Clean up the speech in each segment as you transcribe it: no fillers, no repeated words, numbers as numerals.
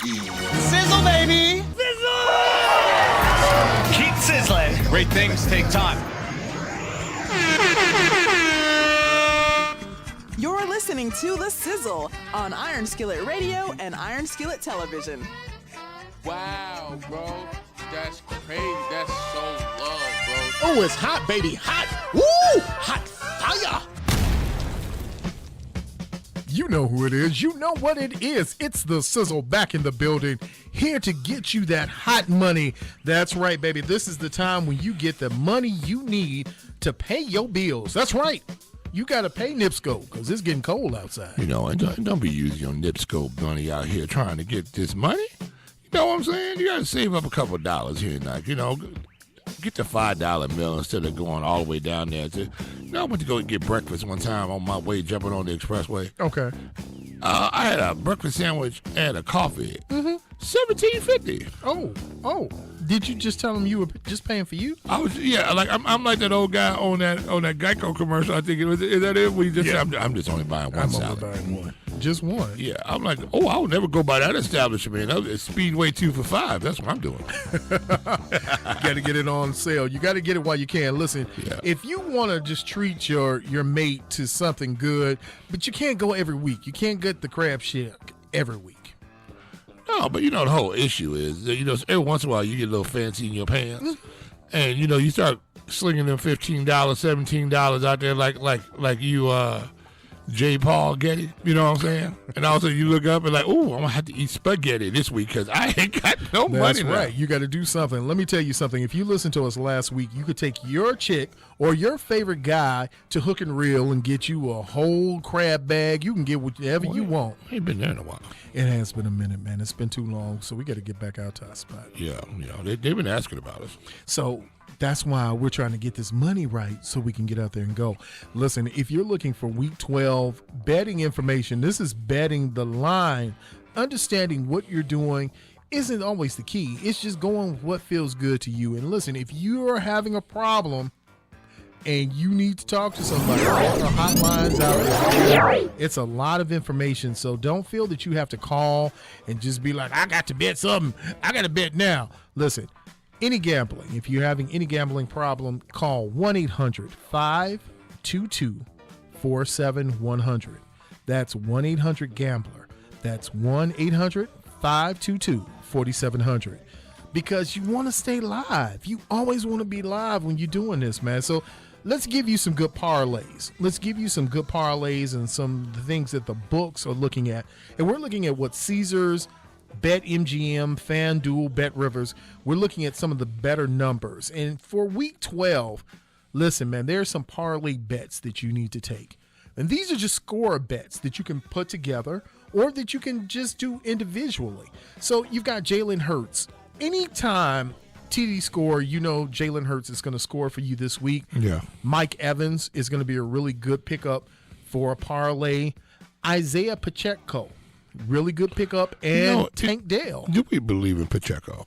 Sizzle, baby! Sizzle! Keep sizzling. Great things take time. You're listening to The Sizzle on Iron Skillet Radio and Iron Skillet Television. Wow, bro. That's crazy. That's so love, bro. Oh, it's hot, baby. Hot. Woo! Hot fire. You know who it is. You know what it is. It's The Sizzle back in the building, here to get you that hot money. That's right, baby. This is the time when you get the money you need to pay your bills. That's right. You got to pay NIPSCO because it's getting cold outside. You know, and don't be using your NIPSCO money out here trying to get this money. You know what I'm saying? You got to save up a couple of dollars here and there. You know, get the $5 meal instead of going all the way down there. I went to go get breakfast one time on my way jumping on the expressway. Okay. I had a breakfast sandwich and a coffee. Mm-hmm. $17.50. Oh. Did you just tell them you were just paying for you? I was, yeah. Like I'm like that old guy on that Geico commercial. I think it was. Is that it? We just I'm just only buying one salad. I'm only buying one. Just one. Yeah. I'm like, I would never go by that establishment. It's Speedway 2 for $5. That's what I'm doing. You got to get it on sale. You got to get it while you can. Listen, if you want to just treat your mate to something good, but you can't go every week. You can't get the crab shack every week. No, but the whole issue is, every once in a while you get a little fancy in your pants, and you start slinging them $15, $17 out there like you J. Paul Getty. You know what I'm saying? And also you look up and like, I'm gonna have to eat spaghetti this week because I ain't got no money. That's right. You got to do something. Let me tell you something. If you listened to us last week, you could take your chick or your favorite guy to Hook and Reel and get you a whole crab bag. You can get whatever you want. Ain't been there in a while. It has been a minute, man. It's been too long, so we got to get back out to our spot. Yeah. They've been asking about us. So that's why we're trying to get this money right so we can get out there and go. Listen, if you're looking for Week 12 betting information, this is betting the line. Understanding what you're doing isn't always the key. It's just going with what feels good to you. And listen, if you are having a problem and you need to talk to somebody, there are hotlines out there. It's a lot of information, so don't feel that you have to call and just be like, I got to bet something. I got to bet now. Listen, any gambling, if you're having any gambling problem, call 1-800-522-4700. That's 1-800-GAMBLER. That's 1-800-522-4700. Because you want to stay live. You always want to be live when you're doing this, man. So let's give you some good parlays. Let's give you some good parlays and some of the things that the books are looking at. And we're looking at what Caesars, BetMGM, FanDuel, BetRivers. We're looking at some of the better numbers. And for Week 12, listen, man, there are some parlay bets that you need to take. And these are just score bets that you can put together or that you can just do individually. So you've got Jalen Hurts. Anytime TD score, Jalen Hurts is going to score for you this week. Yeah. Mike Evans is going to be a really good pickup for a parlay. Isaiah Pacheco, really good pickup, and Tank Dell. Do we believe in Pacheco?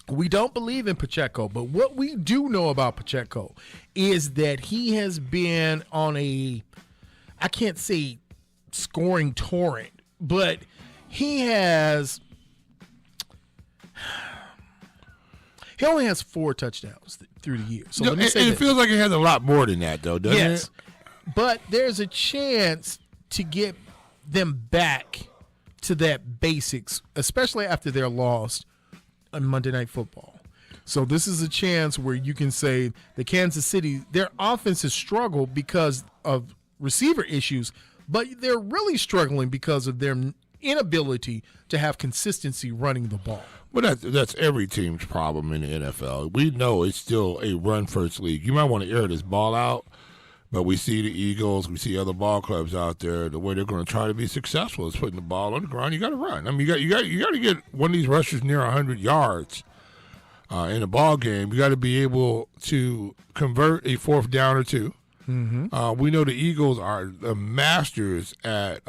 We don't believe in Pacheco, but what we do know about Pacheco is that he has been on I can't say scoring torrent, but he only has 4 touchdowns through the year. So let me say it feels like he has a lot more than that, though, doesn't it? But there's a chance to get them back to that basics, especially after they're lost on Monday Night Football. So this is a chance where you can say the Kansas City, their offense has struggled because of receiver issues, but they're really struggling because of their inability to have consistency running the ball. Well, that's every team's problem in the NFL. We know it's still a run-first league. You might want to air this ball out, but we see the Eagles, we see other ball clubs out there. The way they're going to try to be successful is putting the ball on the ground. You got to run. I mean, you got to get one of these rushers near 100 yards in a ball game. You got to be able to convert a 4th down or 2. Mm-hmm. We know the Eagles are the masters at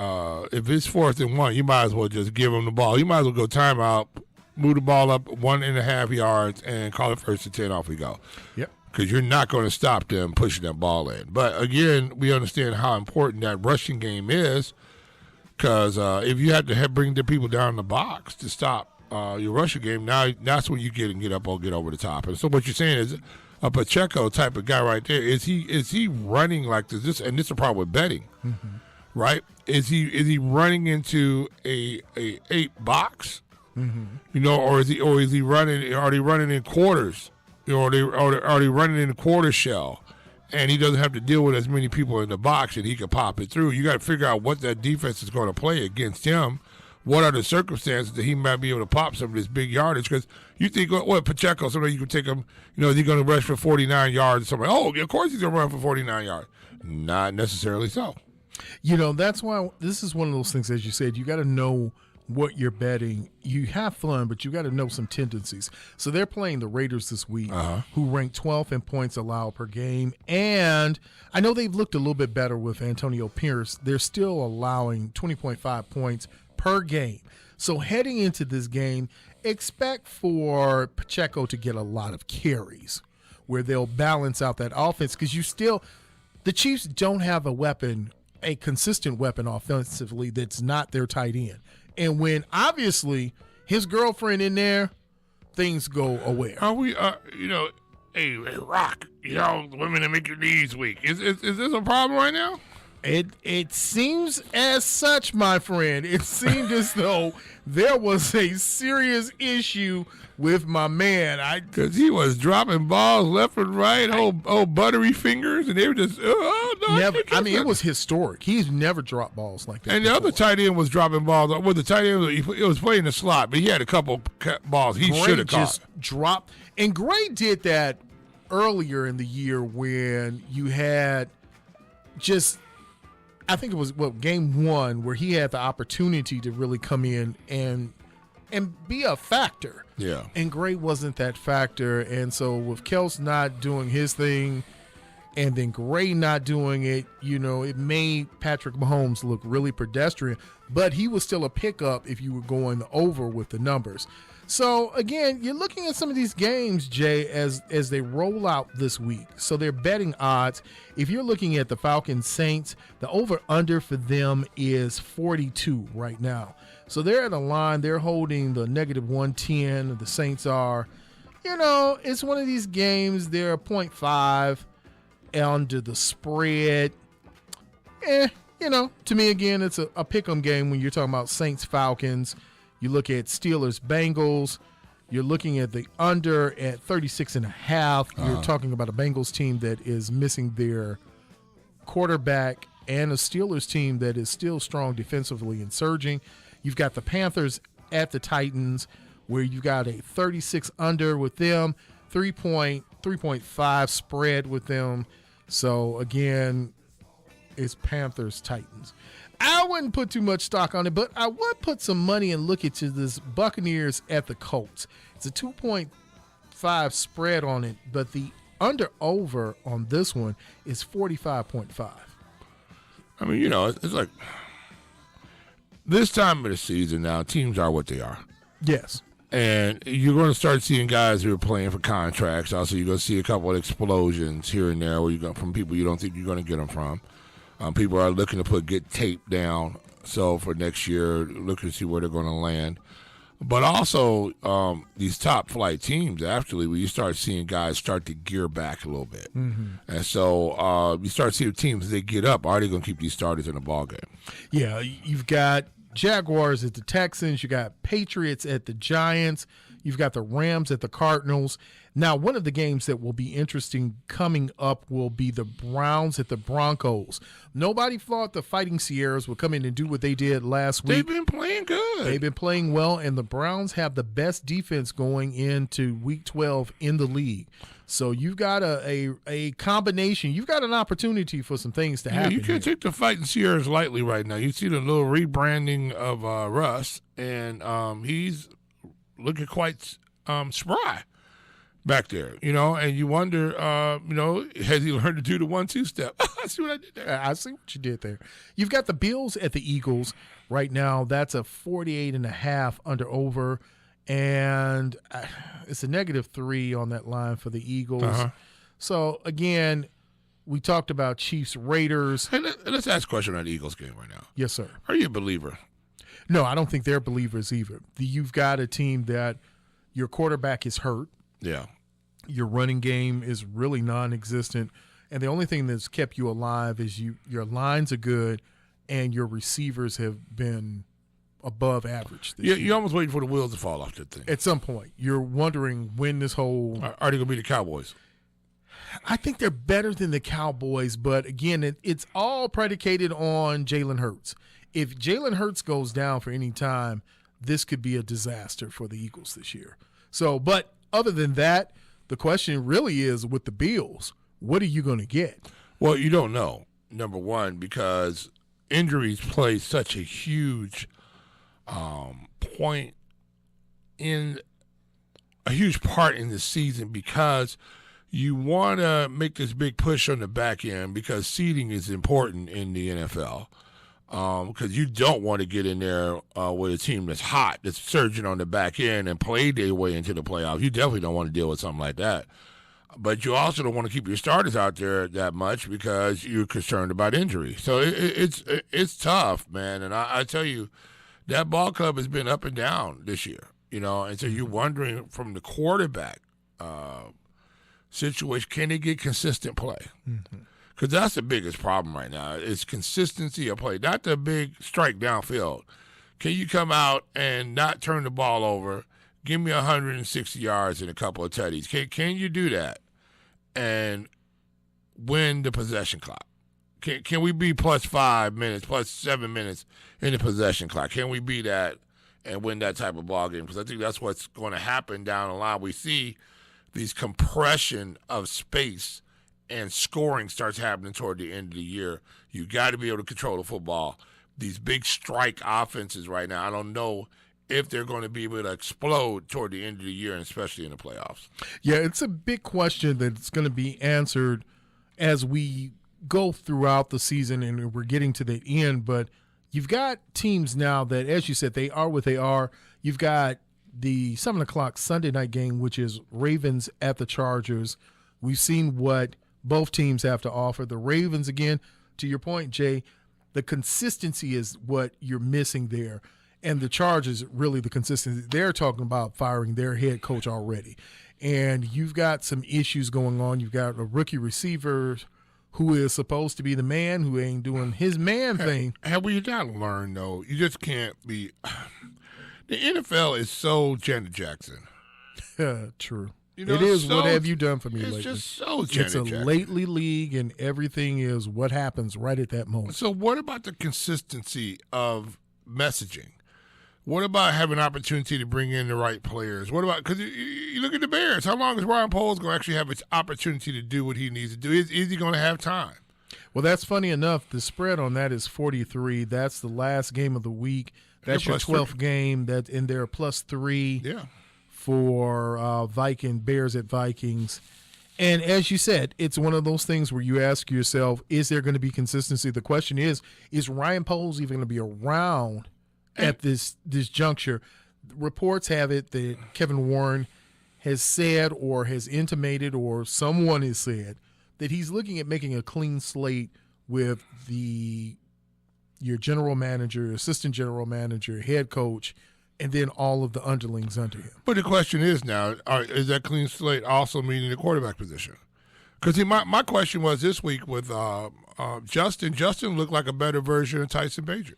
if it's 4th and 1, you might as well just give them the ball. You might as well go timeout, move the ball up 1.5 yards, and call it 1st and 10. Off we go. Yep. Because you're not going to stop them pushing that ball in. But again, we understand how important that rushing game is. Because if you have to bring the people down in the box to stop your rushing game, now that's when you get up or get over the top. And so what you're saying is a Pacheco type of guy right there. Is he running like this? And this is a problem with betting, right? Is he running into a 8 box? Or is he running? Are they running in quarters? Are they running in a quarter shell? And he doesn't have to deal with as many people in the box, and he can pop it through. You got to figure out what that defense is going to play against him. What are the circumstances that he might be able to pop some of this big yardage? Because you think, well, Pacheco, somebody you can take him, is he going to rush for 49 yards? Somebody, of course he's going to run for 49 yards. Not necessarily so. That's why this is one of those things, as you said, you got to know what you're betting. You have fun, but you got to know some tendencies. So they're playing the Raiders this week, who rank 12th in points allowed per game. And I know they've looked a little bit better with Antonio Pierce. They're still allowing 20.5 points per game. So heading into this game, expect for Pacheco to get a lot of carries where they'll balance out that offense, because the Chiefs don't have a consistent weapon offensively that's not their tight end. And when obviously his girlfriend in there, things go away. Are we, hey, Rock, women that make your knees weak. Is this a problem right now? It seems as such, my friend. It seemed as though there was a serious issue with my man. Because he was dropping balls left and right, old buttery fingers, and they were just, never. I mean, it was historic. He's never dropped balls like that. And before. The other tight end was dropping balls. Well, the tight end he was playing the slot, but he had a couple balls he should have caught. Just dropped. And Gray did that earlier in the year when you had I think it was game 1 where he had the opportunity to really come in and be a factor. Yeah. And Gray wasn't that factor. And so with Kels not doing his thing and then Gray not doing it, it made Patrick Mahomes look really pedestrian, but he was still a pickup if you were going over with the numbers. So, again, you're looking at some of these games, Jay, as they roll out this week. So they're betting odds. If you're looking at the Falcons Saints, the over-under for them is 42 right now. So they're at a line. They're holding the -110. The Saints are, it's one of these games. They're 0.5 under the spread. To me, again, it's a pick-em game when you're talking about Saints-Falcons. You look at Steelers-Bengals. You're looking at the under at 36.5. You're talking about a Bengals team that is missing their quarterback and a Steelers team that is still strong defensively and surging. You've got the Panthers at the Titans, where you've got a 36 under with them, 3.5 spread with them. So, again, it's Panthers-Titans. I wouldn't put too much stock on it, but I would put some money and look into this Buccaneers at the Colts. It's a 2.5 spread on it, but the under-over on this one is 45.5. I mean, it's like this time of the season now, teams are what they are. Yes. And you're going to start seeing guys who are playing for contracts. Also, you're going to see a couple of explosions here and there where you go from people you don't think you're going to get them from. People are looking to get tape down, so for next year, looking to see where they're going to land. But also, these top flight teams, actually, where you start seeing guys start to gear back a little bit. And so you start seeing teams, as they get up, are they going to keep these starters in the ballgame? Yeah, you've got Jaguars at the Texans. You got Patriots at the Giants. You've got the Rams at the Cardinals. Now, one of the games that will be interesting coming up will be the Browns at the Broncos. Nobody thought the Fighting Sierras would come in and do what they did last week. They've been playing good. They've been playing well, and the Browns have the best defense going into Week 12 in the league. So you've got a combination. You've got an opportunity for some things to happen. You can't take the Fighting Sierras lightly right now. You see the little rebranding of Russ, and he's looking quite spry back there, and you wonder, has he learned to do the 1-2 step? I see what I did there. I see what you did there. You've got the Bills at the Eagles right now. That's a 48.5 under over, and it's a -3 on that line for the Eagles. So, again, We talked about Chiefs Raiders. Hey, let's ask a question on the Eagles game right now. Yes, sir. Are you a believer? No, I don't think they're believers either. You've got a team that your quarterback is hurt. Yeah. Your running game is really non-existent. And the only thing that's kept you alive is your lines are good and your receivers have been above average this year. You're almost waiting for the wheels to fall off that thing. At some point, you're wondering when this whole – Are they going to be the Cowboys? I think they're better than the Cowboys, but again, it's all predicated on Jalen Hurts. If Jalen Hurts goes down for any time, this could be a disaster for the Eagles this year. So, but other than that, the question really is with the Bills, what are you going to get? Well, you don't know, number one, because injuries play such a huge point in a huge part in the season because you want to make this big push on the back end because seeding is important in the NFL. Because you don't want to get in there with a team that's hot, that's surging on the back end and play their way into the playoffs. You definitely don't want to deal with something like that. But you also don't want to keep your starters out there that much because you're concerned about injury. So it's tough, man. And I tell you, that ball club has been up and down this year, and so you're wondering from the quarterback situation, can they get consistent play? Because that's the biggest problem right now is consistency of play, not the big strike downfield. Can you come out and not turn the ball over, give me 160 yards and a couple of tutties? Can you do that and win the possession clock? Can we be plus 5 minutes, plus 7 minutes in the possession clock? Can we be that and win that type of ball game? Because I think that's what's going to happen down the line. We see these compression of space and scoring starts happening toward the end of the year. You got to be able to control the football. These big strike offenses right now, I don't know if they're going to be able to explode toward the end of the year, and especially in the playoffs. Yeah, it's a big question that's going to be answered as we go throughout the season and we're getting to the end. But you've got teams now that, as you said, they are what they are. You've got the 7 o'clock Sunday night game, which is Ravens at the Chargers. We've seen what both teams have to offer. The Ravens, again, to your point, Jay, the consistency is what you're missing there. And the Chargers, really the consistency. They're talking about firing their head coach already. And you've got some issues going on. You've got a rookie receiver who is supposed to be the man who ain't doing his man thing. Have we not learned, though? You just can't be – the NFL is so Janet Jackson. True. It is what have you done for me lately? It's just so Janet It's a Jackson. lately league, and everything is what happens right at that moment. So what about the consistency of messaging? What about having an opportunity to bring in the right players? What about – because you look at the Bears. How long is Ryan Poles going to actually have its opportunity to do what he needs to do? Is he going to have time? Well, that's funny enough. The spread on that is 43. That's the last game of the week. That's your 12th game. That's in there, +3. Yeah. For Bears at Vikings. And as you said, it's one of those things where you ask yourself, is there going to be consistency? The question is Ryan Poles even going to be around at this juncture? Reports have it that Kevin Warren has said or has intimated or someone has said that he's looking at making a clean slate with your general manager, assistant general manager, head coach, and then all of the underlings under him. But the question is now, is that clean slate also meaning the quarterback position? Because my question was this week with Justin. Justin looked like a better version of Tyson Bagent.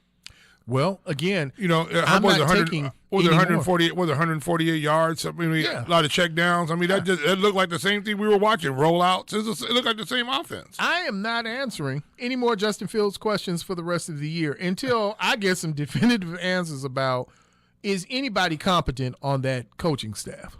Well, again, I'm not taking was it 148 yards? I mean, a lot of check downs. I mean, it looked like the same thing we were watching, rollouts. It looked like the same offense. I am not answering any more Justin Fields questions for the rest of the year until I get some definitive answers about, is anybody competent on that coaching staff?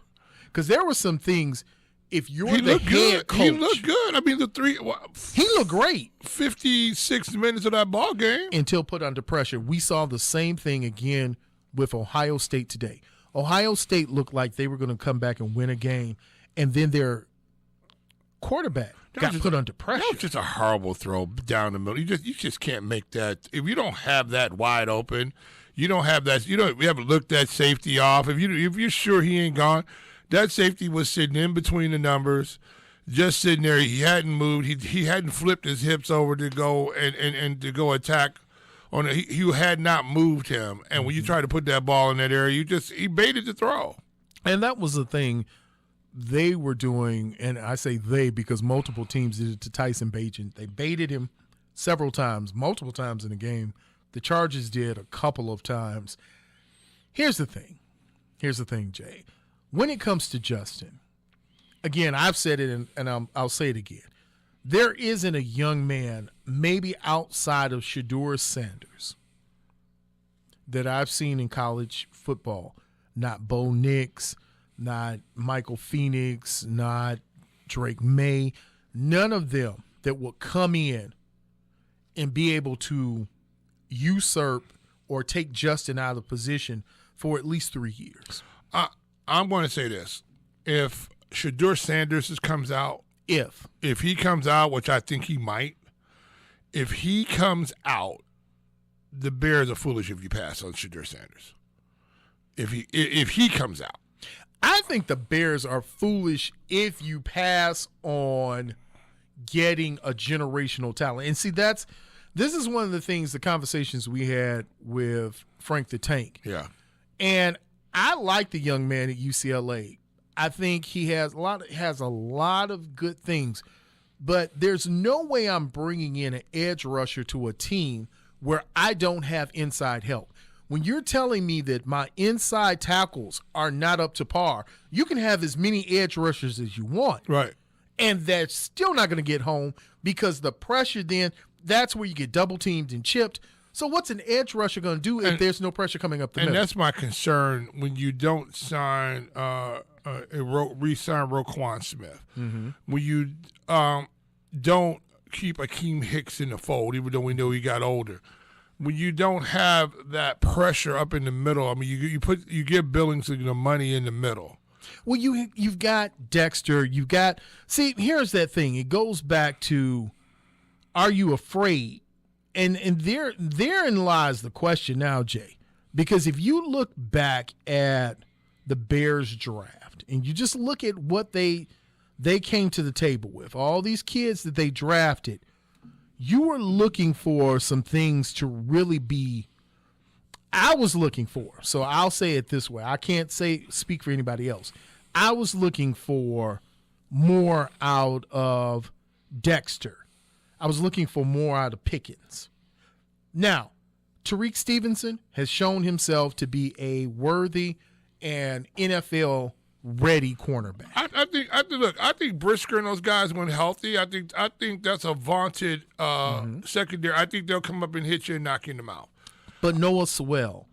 Because there were some things. If you're the head coach, he looked good. I mean, he looked great. 56 minutes of that ball game until put under pressure. We saw the same thing again with Ohio State today. Ohio State looked like they were going to come back and win a game, and then their quarterback got put under pressure. That was just a horrible throw down the middle. You just can't make that. If you don't have that wide open. You don't have that. We haven't looked that safety off. If you're sure he ain't gone, that safety was sitting in between the numbers. just sitting there. He hadn't moved. He hadn't flipped his hips over to go and to go attack. You had not moved him, and when you try to put that ball in that area, he baited the throw. And that was the thing they were doing, and I say they because multiple teams did it to Tyson Bagent. They baited him several times, multiple times in the game. The Chargers did a couple of times. Here's the thing, Jay. When it comes to Justin, again, I've said it, and I'll say it again. There isn't a young man, maybe outside of Shedeur Sanders, that I've seen in college football. Not Bo Nix, not Michael Phoenix, not Drake May. None of them that will come in and be able to usurp or take Justin out of position for at least 3 years. I'm going to say this. If Shedeur Sanders comes out, if he comes out, which I think he might, if he comes out, the Bears are foolish if you pass on Shedeur Sanders. If he comes out. I think the Bears are foolish if you pass on getting a generational talent. And see, this is one of the things, the conversations we had with Frank the Tank. Yeah. And I like the young man at UCLA. I think he has a lot of good things. But there's no way I'm bringing in an edge rusher to a team where I don't have inside help. When you're telling me that my inside tackles are not up to par, you can have as many edge rushers as you want. Right. And they're still not going to get home because the pressure then, that's where you get double teamed and chipped. So what's an edge rusher going to do if there's no pressure coming up the middle? And that's my concern when you don't sign re-sign Roquan Smith. Mm-hmm. When you don't keep Akeem Hicks in the fold, even though we know he got older. When you don't have that pressure up in the middle, I mean, you give Billings the money in the middle. Well, you've got Dexter. See, here's that thing. It goes back to, are you afraid? And therein lies the question now, Jay. Because if you look back at the Bears draft and you just look at what they came to the table with, all these kids that they drafted, you were looking for some things to really be – I was looking for. So I'll say it this way. I can't speak for anybody else. I was looking for more out of Dexter. I was looking for more out of Pickens. Now, Tariq Stevenson has shown himself to be a worthy and NFL-ready cornerback. I think Brisker and those guys went healthy. I think that's a vaunted secondary. I think they'll come up and hit you and knock you in the mouth. But Noah Sewell,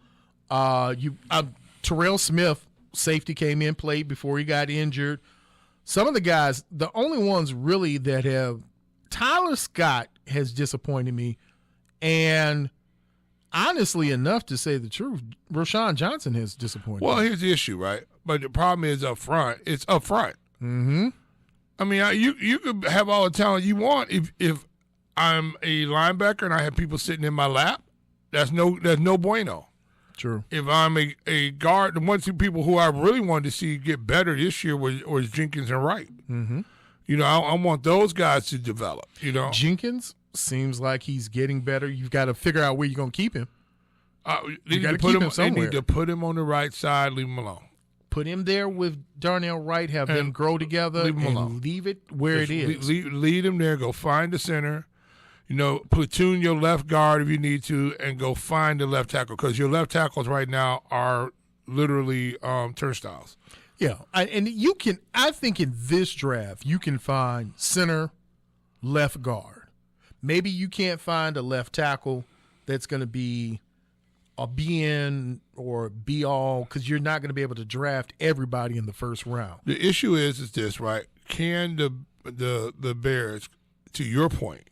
Terrell Smith, safety came in, played before he got injured. Some of the guys, the only ones really that have – Tyler Scott has disappointed me. And honestly enough, to say the truth, Rashawn Johnson has disappointed me. Well, here's the issue, right? But the problem is up front. It's up front. Mm-hmm. I mean, you could have all the talent you want. If I'm a linebacker and I have people sitting in my lap, that's no bueno. True. If I'm a guard, the one two people who I really wanted to see get better this year was Jenkins and Wright. Mm-hmm. You know, I want those guys to develop. You know, Jenkins seems like he's getting better. You've got to figure out where you're going to keep him. You got to keep him somewhere. They need to put him on the right side, leave him alone. Put him there with Darnell Wright, have them grow together, leave him alone. Leave it where it is. Lead him there, go find the center. You know, platoon your left guard if you need to, and go find the left tackle, because your left tackles right now are literally turnstiles. Yeah, and you can. I think in this draft you can find center, left guard. Maybe you can't find a left tackle that's going to be a be-in or be-all, because you're not going to be able to draft everybody in the first round. The issue is this, right? Can the Bears, to your point,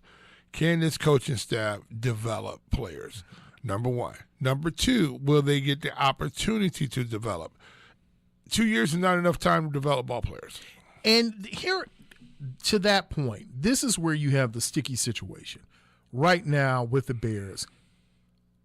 can this coaching staff develop players? Number one. Number two, will they get the opportunity to develop? 2 years is not enough time to develop ball players. And here, to that point, this is where you have the sticky situation right now with the Bears.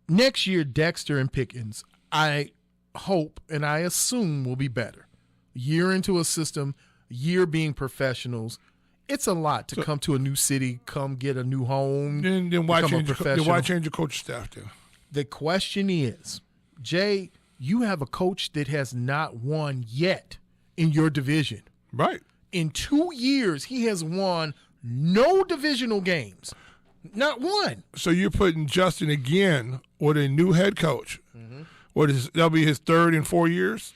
Next year, Dexter and Pickens, I hope and I assume, will be better. A year into a system, a year being professionals, It's a lot to come to a new city, come get a new home. Then why become a change professional. why change your coaching staff then? The question is, Jay, you have a coach that has not won yet in your division. Right. In 2 years, he has won no divisional games. Not one. So you're putting Justin again with a new head coach. Mm-hmm. That'll be his third in 4 years?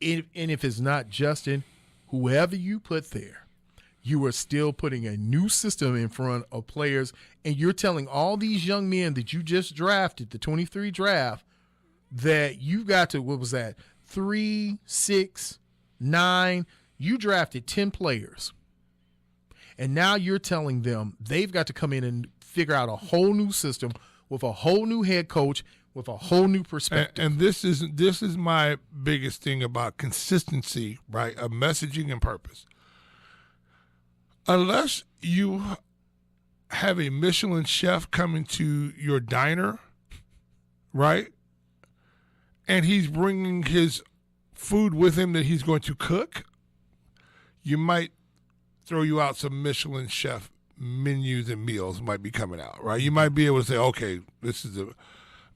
And if it's not Justin, whoever you put there, you are still putting a new system in front of players, and you're telling all these young men that you just drafted, the 23 draft, that you got to, what was that, 3, 6, 9, you drafted 10 players. And now you're telling them they've got to come in and figure out a whole new system with a whole new head coach, with a whole new perspective. And this is my biggest thing about consistency, right, of messaging and purpose. Unless you have a Michelin chef coming to your diner, right, and he's bringing his food with him that he's going to cook, you might throw you out some Michelin chef menus and meals might be coming out, right? You might be able to say, okay, this is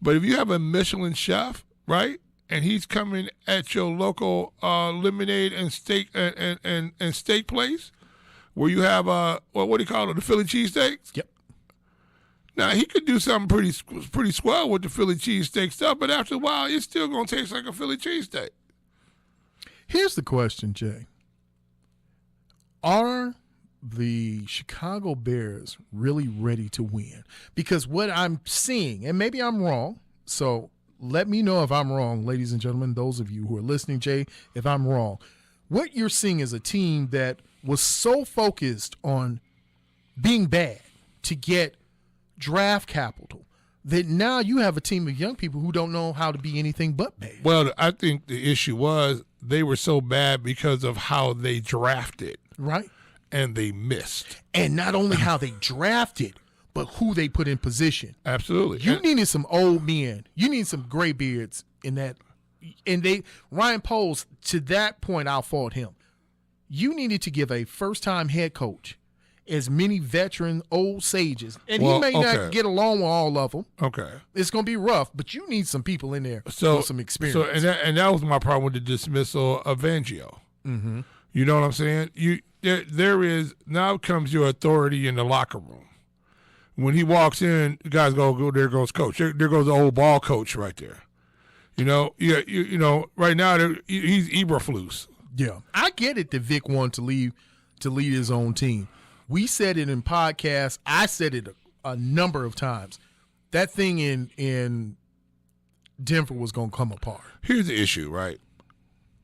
but if you have a Michelin chef, right, and he's coming at your local lemonade and steak and steak place where you have what do you call it, the Philly cheesesteaks? Yep. Now he could do something pretty swell with the Philly cheesesteak stuff, but after a while, it's still gonna taste like a Philly cheesesteak. Here's the question, Jay. Are the Chicago Bears really ready to win? Because what I'm seeing, and maybe I'm wrong, so let me know if I'm wrong, ladies and gentlemen, those of you who are listening, Jay, if I'm wrong. What you're seeing is a team that was so focused on being bad to get draft capital that now you have a team of young people who don't know how to be anything but bad. Well, I think the issue was they were so bad because of how they drafted. Right. And they missed. And not only how they drafted, but who they put in position. Absolutely. You needed some old men. You need some gray beards in that. And Ryan Poles, to that point, I'll fault him. You needed to give a first-time head coach as many veteran old sages. And he may not get along with all of them. Okay. It's going to be rough, but you need some people in there with some experience. So, and that was my problem with the dismissal of Fangio. Mm-hmm. You know what I'm saying? There is now comes your authority in the locker room. When he walks in, the guys go, there goes coach. There goes the old ball coach right there. You know, you know, right now he's Eberflus. Yeah, I get it that Vic wanted to lead his own team. We said it in podcasts. I said it a number of times. That thing in Denver was going to come apart. Here's the issue, right?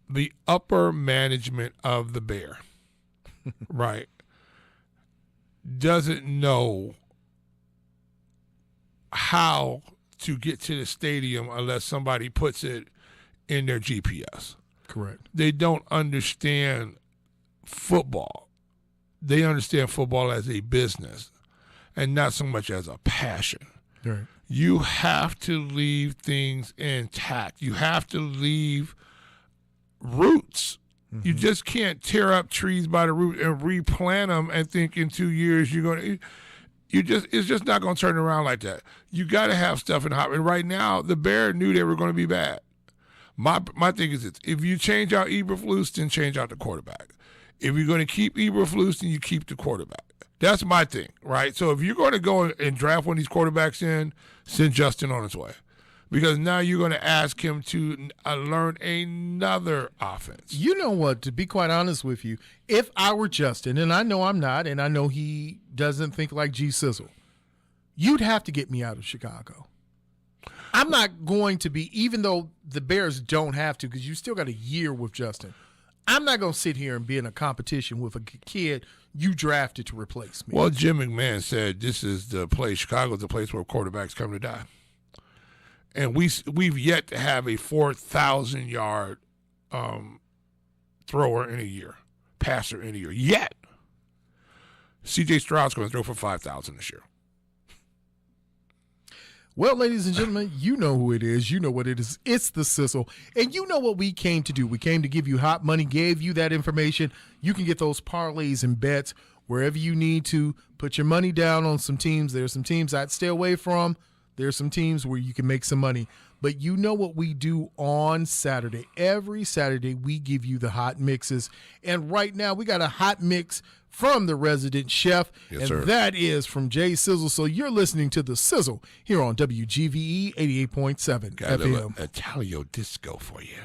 The upper management of the Bear, right, doesn't know how to get to the stadium unless somebody puts it in their GPS. Correct. They don't understand football. They understand football as a business and not so much as a passion. Right. You have to leave things intact. You have to leave roots. Mm-hmm. You just can't tear up trees by the root and replant them and think in 2 years you're going to it's just not going to turn around like that. You got to have stuff in hot. And right now, the Bears knew they were going to be bad. My thing is this: if you change out Eberflus, then change out the quarterback. If you're going to keep Eberflus, then you keep the quarterback. That's my thing, right? So if you're going to go and draft one of these quarterbacks in, send Justin on his way. Because now you're going to ask him to learn another offense. You know what? To be quite honest with you, if I were Justin, and I know I'm not, and I know he doesn't think like G Sizzle, you'd have to get me out of Chicago. I'm not going to be, even though the Bears don't have to, because you still got a year with Justin. I'm not going to sit here and be in a competition with a kid you drafted to replace me. Well, Jim McMahon said this is the place, Chicago's the place where quarterbacks come to die. And we've yet to have a 4,000-yard thrower in a year, passer in a year. Yet. C.J. Stroud's going to throw for 5,000 this year. Well, ladies and gentlemen, you know who it is. You know what it is. It's the Sizzle. And you know what we came to do. We came to give you hot money, gave you that information. You can get those parlays and bets wherever you need to put your money down on some teams. There's some teams I'd stay away from. There's some teams where you can make some money. But you know what we do on Saturday. Every Saturday, we give you the hot mixes. And right now, we got a hot mix from the resident chef, and sir. that is from Jay Sizzle. So you're listening to The Sizzle here on WGVE 88.7 Got a little FM. Italio disco for you.